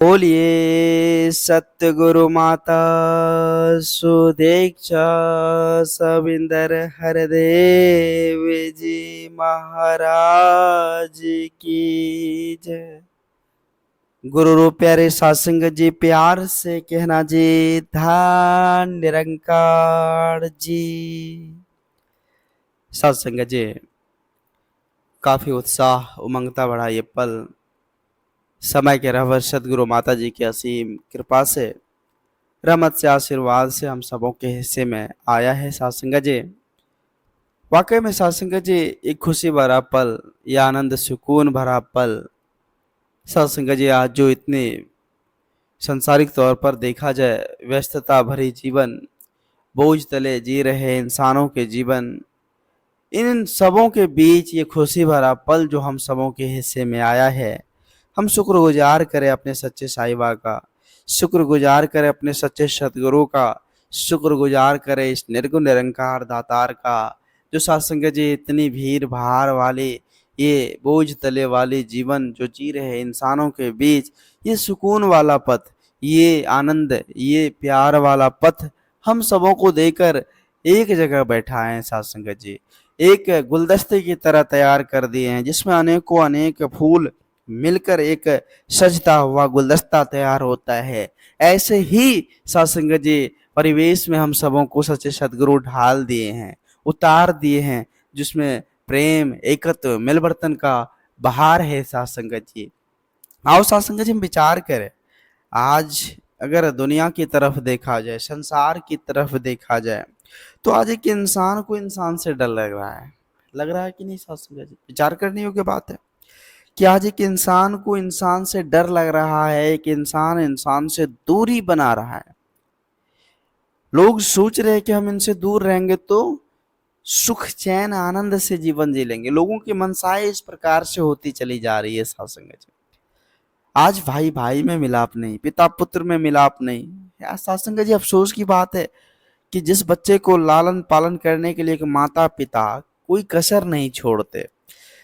बोलिए सत्य गुरु माता सुदीक्षा सविंदर हरदेव जी महाराज की जय। गुरु रूप प्यारे सासंग जी प्यार से कहना जी धान निरंकार जी। सत्संग जी काफी उत्साह उमंगता बढ़ा ये पल समय के रहवर सदगुरु माता जी की असीम कृपा से रहमत से आशीर्वाद से हम सबों के हिस्से में आया है सत्संग जी। वाकई में सत्संग जी एक खुशी भरा पल, यह आनंद सुकून भरा पल। सत्संग जी आज जो इतने संसारिक तौर पर देखा जाए व्यस्तता भरी जीवन, बोझ तले जी रहे इंसानों के जीवन, इन सबों के बीच ये खुशी भरा पल जो हम सबों के हिस्से में आया है, हम शुक्रगुजार करें अपने सच्चे साईबा का, शुक्रगुजार करें अपने सच्चे सतगुरु का, शुक्रगुजार करें इस निर्गुण निरंकार दातार का जो सत्संग जी इतनी भीड़ भाड़ वाले ये बोझ तले वाले जीवन जो जी रहे इंसानों के बीच, ये सुकून वाला पथ, ये आनंद, ये प्यार वाला पथ हम सबों को देकर एक जगह बैठा है सत्संग जी। एक गुलदस्ते की तरह तैयार कर दिए हैं जिसमें अनेकों अनेक फूल मिलकर एक सजता हुआ गुलदस्ता तैयार होता है। ऐसे ही सत्संग जी परिवेश में हम सबों को सच्चे सदगुरु ढाल दिए हैं, उतार दिए हैं, जिसमें प्रेम एकत्व मिलवर्तन का बहार है सत्संग जी। आओ सत्संग जी हम विचार करें, आज अगर दुनिया की तरफ देखा जाए, संसार की तरफ देखा जाए, तो आज एक इंसान को इंसान से डर लग रहा है कि नहीं सत्संग जी? विचार करने योग्य बात है कि आज एक इंसान को इंसान से डर लग रहा है, एक इंसान इंसान से दूरी बना रहा है। लोग सोच रहे हैं कि हम इनसे दूर रहेंगे तो सुख चैन आनंद से जीवन जी लेंगे। लोगों की मनसाएं इस प्रकार से होती चली जा रही है सत्संग जी। आज भाई भाई में मिलाप नहीं, पिता पुत्र में मिलाप नहीं। यार सत्संग जी अफसोस की बात है कि जिस बच्चे को लालन पालन करने के लिए एक माता पिता कोई कसर नहीं छोड़ते,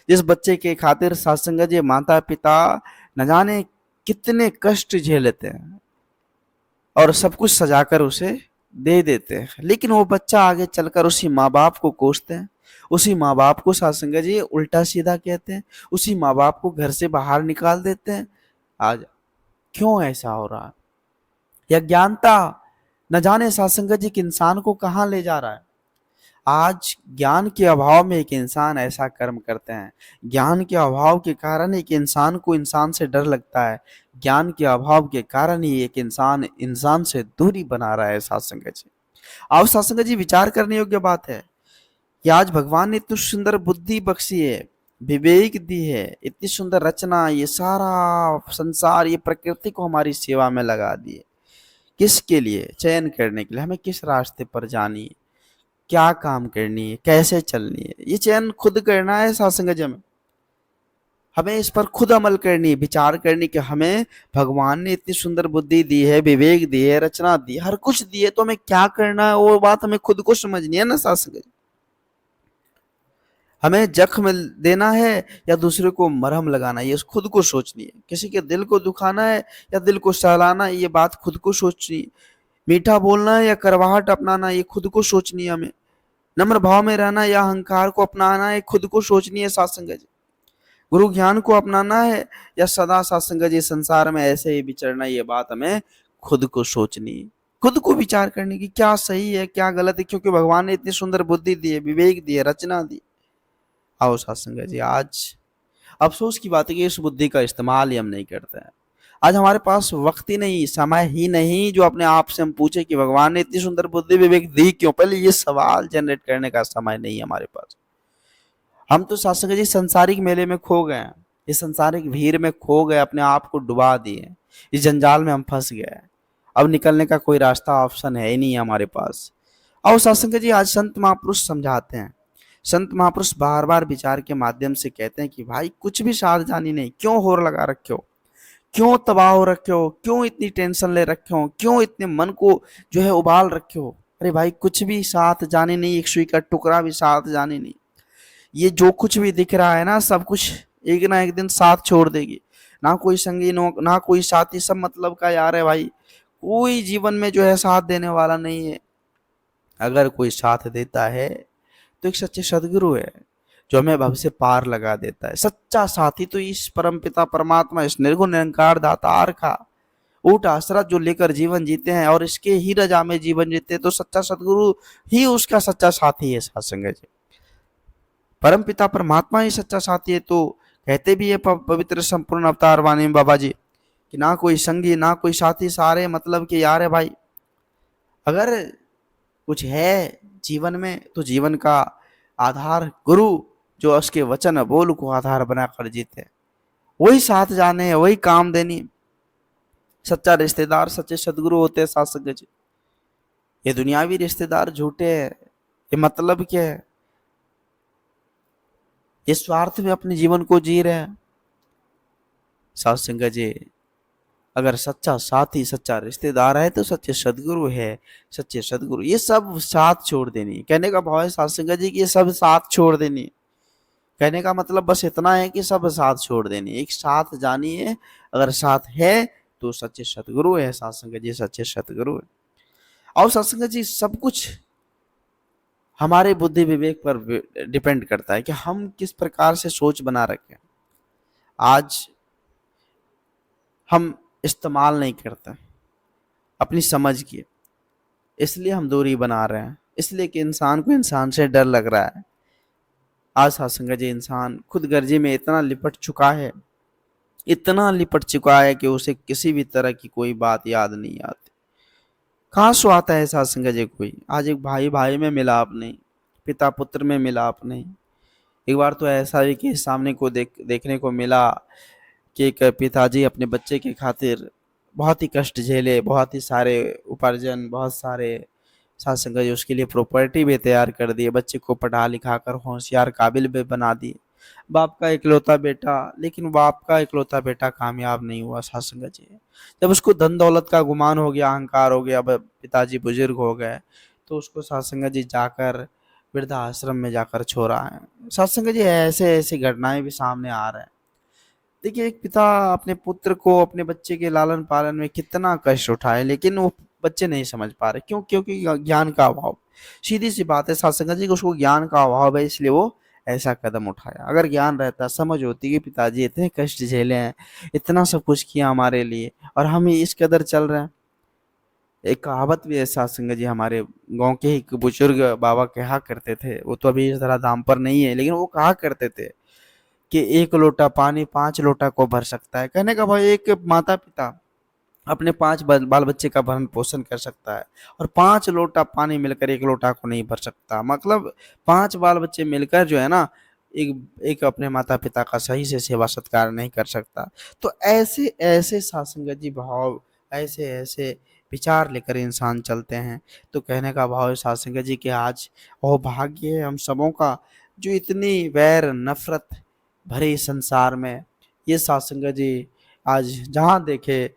जिस बच्चे के खातिर सत्संग जी माता पिता न जाने कितने कष्ट झेलते हैं और सब कुछ सजाकर उसे दे देते हैं, लेकिन वो बच्चा आगे चलकर उसी माँ बाप को कोसते हैं, उसी माँ बाप को सत्संग जी उल्टा सीधा कहते हैं, उसी माँ बाप को घर से बाहर निकाल देते हैं। आज क्यों ऐसा हो रहा है? यह ज्ञानता न जाने सत्संग जी कि इंसान को कहाँ ले जा रहा है। आज ज्ञान के अभाव में एक इंसान ऐसा कर्म करते हैं, ज्ञान के अभाव के कारण एक इंसान को इंसान से डर लगता है, ज्ञान के अभाव के कारण ही एक इंसान इंसान से दूरी बना रहा है सत्संग जी। आओ सत्संग जी विचार करने योग्य बात है कि आज भगवान ने इतनी सुंदर बुद्धि बख्शी है, विवेक दी है, इतनी सुंदर रचना, ये सारा संसार, ये प्रकृति को हमारी सेवा में लगा दिए। किसके लिए? चयन करने के लिए, हमें किस रास्ते पर जानी है, क्या काम करनी है, कैसे चलनी है, ये चयन खुद करना है सत्संग जी में। हमें इस पर खुद अमल करनी है, विचार करनी कि हमें भगवान ने इतनी सुंदर बुद्धि दी है, विवेक दी है, रचना दी है, हर कुछ दी है, तो हमें क्या करना है वो बात हमें खुद को समझनी है ना सत्संग जी। हमें जख्म देना है या दूसरे को मरहम लगाना है, ये खुद को सोचनी है। किसी के दिल को दुखाना है या दिल को सहलाना है, ये बात खुद को सोचनी है। मीठा बोलना है या करवाहट अपनाना, ये खुद को सोचनी है। हमें नम्र भाव में रहना या अहंकार को अपनाना है, खुद को सोचनी है सत्संग जी। गुरु ज्ञान को अपनाना है या सदा सत्संग जी संसार में ऐसे ही विचरना, ये बात हमें खुद को सोचनी है, खुद को विचार करने की क्या सही है क्या गलत है, क्योंकि भगवान ने इतनी सुंदर बुद्धि दी है, विवेक दी है, रचना दी। आओ सत्संग जी आज अफसोस की बात है कि इस बुद्धि का इस्तेमाल ही हम नहीं करते हैं। आज हमारे पास वक्त ही नहीं, समय ही नहीं जो अपने आप से हम पूछे कि भगवान ने इतनी सुंदर बुद्धि विवेक दी क्यों। पहले ये सवाल जनरेट करने का समय नहीं है हमारे पास। हम तो सत्संग जी संसारिक मेले में खो गए हैं, इस संसारिक भीड़ में खो गए, अपने आप को डुबा दिए, इस जंजाल में हम फंस गए। अब निकलने का कोई रास्ता ऑप्शन है ही नहीं हमारे पास। और सत्संग जी आज संत महापुरुष समझाते हैं, संत महापुरुष बार बार विचार के माध्यम से कहते हैं कि भाई कुछ भी सावधानी नहीं, क्यों होर लगा रखे हो, क्यों तबाह हो रखे हो, क्यों इतनी टेंशन ले रखे हो, क्यों इतने मन को जो है उबाल रखे हो। अरे भाई कुछ भी साथ जाने नहीं, एक सुई का टुकड़ा भी साथ जाने नहीं। ये जो कुछ भी दिख रहा है ना, सब कुछ एक ना एक दिन साथ छोड़ देगी। ना कोई संगी ना कोई साथी, सब मतलब का यार है भाई। कोई जीवन में जो है साथ देने वाला नहीं है। अगर कोई साथ देता है तो एक सच्चे सदगुरु है, जो हमें भव से पार लगा देता है। सच्चा साथी तो इस परम पिता परमात्मा, इस निर्गुण निरंकार दातार का ऊट आसरा जो लेकर जीवन जीते हैं और इसके ही रजा में जीवन जीते हैं, तो सच्चा सदगुरु ही उसका सच्चा साथी है। साथ संगत जी, परम पिता परमात्मा ही सच्चा साथी है। तो कहते भी है पवित्र संपूर्ण अवतार वाणी में बाबा जी कि ना कोई संगी ना कोई साथी, सारे मतलब के यार है भाई। अगर कुछ है जीवन में तो जीवन का आधार गुरु, जो उसके वचन बोल को आधार बनाकर जीते, वही साथ जाने, वही काम देनी। सच्चा रिश्तेदार सच्चे सदगुरु होते हैं। साथ संगत जी, ये दुनियावी रिश्तेदार झूठे हैं। ये मतलब क्या है, ये स्वार्थ में अपने जीवन को जी रहे हैं। साथ संगत जी, अगर सच्चा साथी सच्चा रिश्तेदार है तो सच्चे सदगुरु है। सच्चे सदगुरु ये सब साथ छोड़ देनी, कहने का भाव है साथ संगत जी कि ये सब साथ छोड़ देनी। कहने का मतलब बस इतना है कि सब साथ छोड़ देनी, एक साथ जानी है। अगर साथ है तो सच्चे सदगुरु है। साथ संगत जी, सच्चे सदगुरु है। और साथ संगत जी, सब कुछ हमारे बुद्धि विवेक पर डिपेंड करता है कि हम किस प्रकार से सोच बना रखें। आज हम इस्तेमाल नहीं करते अपनी समझ की, इसलिए हम दूरी बना रहे हैं, इसलिए कि इंसान को इंसान से डर लग रहा है। आज साथ संगत जी, इंसान खुद गर्जी में इतना लिपट चुका है, इतना लिपट चुका है कि उसे किसी भी तरह की कोई बात याद नहीं आती। कहाँ सो आता है साथ संगत जी कोई। आज एक भाई भाई में मिलाप नहीं, पिता पुत्र में मिलाप नहीं। एक बार तो ऐसा ही कि सामने को देखने को मिला कि एक पिताजी अपने बच्चे के खातिर बहुत ही कष्ट झेले, बहुत ही सारे उपार्जन, बहुत सारे साथ संगत जी उसके लिए प्रॉपर्टी भी तैयार कर दिए, बच्चे को पढ़ा लिखा कर होशियार काबिल भी बना दिए। बाप का इकलौता बेटा, लेकिन बाप का इकलौता बेटा कामयाब नहीं हुआ। साथ संगत जी, जब उसको धन दौलत का गुमान हो गया, अहंकार हो गया, अब पिताजी बुजुर्ग हो गए, तो उसको साथ संगत जी जाकर वृद्धा आश्रम में जाकर छोड़ा है। साथ संगत जी, ऐसे ऐसी घटनाएं भी सामने आ रहे हैं। देखिए, एक पिता अपने पुत्र को, अपने बच्चे के लालन पालन में कितना कष्ट उठाए, लेकिन वो बच्चे नहीं समझ पा रहे। क्यों? क्योंकि ज्ञान का अभाव। सीधी सी बात है साथ संगत जी, उसको ज्ञान का अभाव है, इसलिए वो ऐसा कदम उठाया। अगर ज्ञान रहता, समझ होती कि पिताजी इतने कष्ट झेले हैं, इतना सब कुछ किया हमारे लिए, और हम ही इस कदर चल रहे हैं। एक कहावत भी है साथ संगत जी, हमारे गांव के एक बुजुर्ग बाबा कहा करते थे, वो तो अभी इस तरह दाम पर नहीं है, लेकिन वो कहा करते थे कि एक लोटा पानी 5 लोटा को भर सकता है। कहने का भाई, एक माता पिता अपने 5 बाल बच्चे का भरण पोषण कर सकता है, और 5 लोटा पानी मिलकर एक लोटा को नहीं भर सकता। मतलब 5 बाल बच्चे मिलकर जो है ना, एक एक अपने माता पिता का सही से सेवा सत्कार नहीं कर सकता। तो ऐसे ऐसे साथ संगत जी भाव, ऐसे ऐसे विचार लेकर इंसान चलते हैं। तो कहने का भाव है साथ संगत जी कि आज वो भाग्य है हम सबों का, जो इतनी वैर नफरत भरे संसार में, ये साथ संगत जी आज जहाँ देखे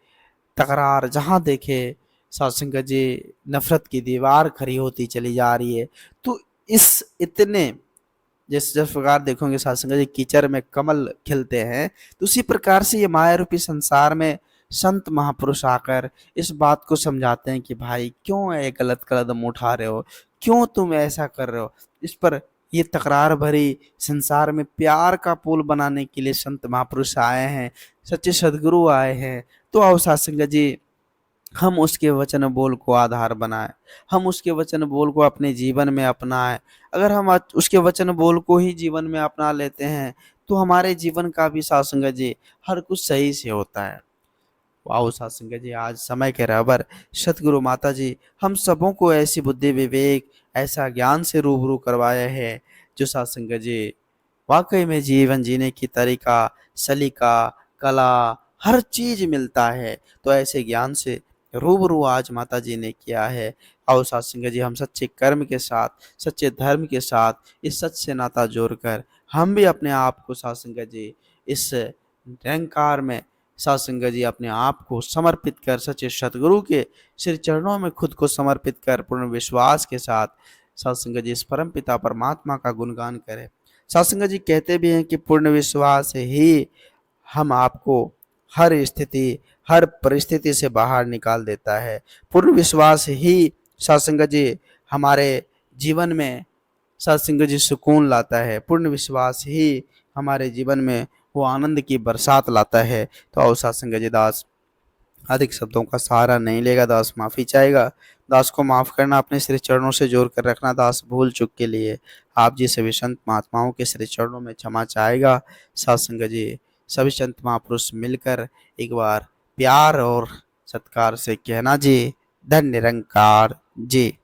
तकरार, जहाँ देखे साथ संगत जी नफरत की दीवार खड़ी होती चली जा रही है। तो इस इतने, जिस प्रकार देखोगे साथ संगत जी कीचड़ में कमल खिलते हैं, तो उसी प्रकार से ये माया रूपी संसार में संत महापुरुष आकर इस बात को समझाते हैं कि भाई क्यों ये गलत कदम उठा रहे हो, क्यों तुम ऐसा कर रहे हो। इस पर ये तकरार भरी संसार में प्यार का पुल बनाने के लिए संत महापुरुष आए हैं, सच्चे सदगुरु आए हैं। तो आओ साथ संगत जी, हम उसके वचन बोल को आधार बनाएं, हम उसके वचन बोल को अपने जीवन में अपनाएं। अगर हम उसके वचन बोल को ही जीवन में अपना लेते हैं, तो हमारे जीवन का भी साथ संगत जी हर कुछ सही से होता है। वाओ साथ संगत जी, आज समय के रहबर सतगुरु माता जी हम सबों को ऐसी बुद्धि विवेक, ऐसा ज्ञान से रूबरू करवाया है, जो साथ संगत जी वाकई में जीवन जीने की तरीका, सलीका, कला, हर चीज मिलता है। तो ऐसे ज्ञान से रूबरू आज माता जी ने किया है। आओ साथ संगत जी, हम सच्चे कर्म के साथ, सच्चे धर्म के साथ इस सच से नाता जोड़कर हम भी अपने आप को साथ संगत जी इस निरंकार में साथ संगत जी अपने आप को समर्पित कर, सच्चे सतगुरु के श्री चरणों में खुद को समर्पित कर, पूर्ण विश्वास के साथ साथ संगत जी इस परम पिता परमात्मा का गुणगान करें। साथ संगत जी कहते भी हैं कि पूर्ण विश्वास ही हम आपको हर स्थिति, हर परिस्थिति से बाहर निकाल देता है। पूर्ण विश्वास ही सत्संग जी हमारे जीवन में सत्संग जी सुकून लाता है। पूर्ण विश्वास ही हमारे जीवन में वो आनंद की बरसात लाता है। तो आओ सत्संग जी दास अधिक शब्दों का सहारा नहीं लेगा, दास माफी चाहेगा। दास को माफ करना, अपने श्री चरणों से जोड़ कर रखना दास भूल चूक के लिए। आप जी सभी संत महात्माओं के श्री चरणों में क्षमा चाहेगा। सत्संग जी सभी संत महापुरुष मिलकर एक बार प्यार और सत्कार से कहना जी धन्य निरंकार जी।